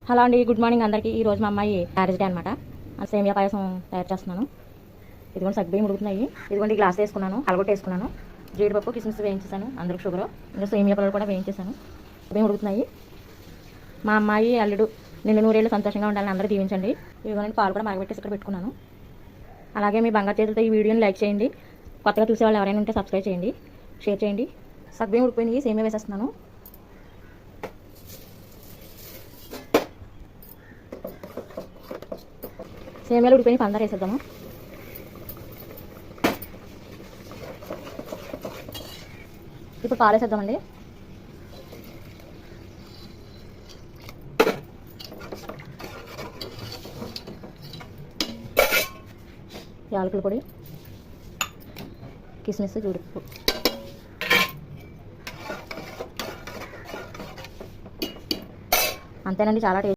Hello అండి, good morning అందరికీ. ఈరోజు మా అమ్మాయి మ్యారేజ్ డే అనమాట. సేమియా పాయసం తయారు చేస్తున్నాను. ఇదిగోండి సగ్గుబియ్యం ఉడుకుతున్నాయి. ఇదిగోండి గ్లాస్ వేసుకున్నాను, అలగొట్టు వేసుకున్నాను, జీడిపప్పు కిస్మిస్ వేయించేసాను, అందరికి షుగర్, ఇంకా సేమియా పళ్ళు కూడా వేయించేసాను. బియ్యం ఉడుకుతున్నాయి. మా అమ్మాయి అల్లుడు నిన్ను నూరేళ్ళు సంతోషంగా ఉండాలని అందరూ దీవించండి. ఇదిగోండి పాలు కూడా మరగబెట్టేసి ఇక్కడ పెట్టుకున్నాను. అలాగే మీ బంగారు చేతులతో ఈ వీడియోని లైక్ చేయండి. కొత్తగా చూసే వాళ్ళు ఎవరైనా ఉంటే సబ్స్క్రైబ్ చేయండి, షేర్ చేయండి. సగ్గుబియ్యం ఉడికిపోయినాయి, సేమియా వేసేస్తున్నాను. సేమియాలు ఉడిపోయి పందర వేసేద్దాము. ఇప్పుడు పాలు వేసేద్దామండి. యాలకుల పొడి, కిస్మిస్, జీడిపప్పు, అంతేనండి. చాలా టేస్ట్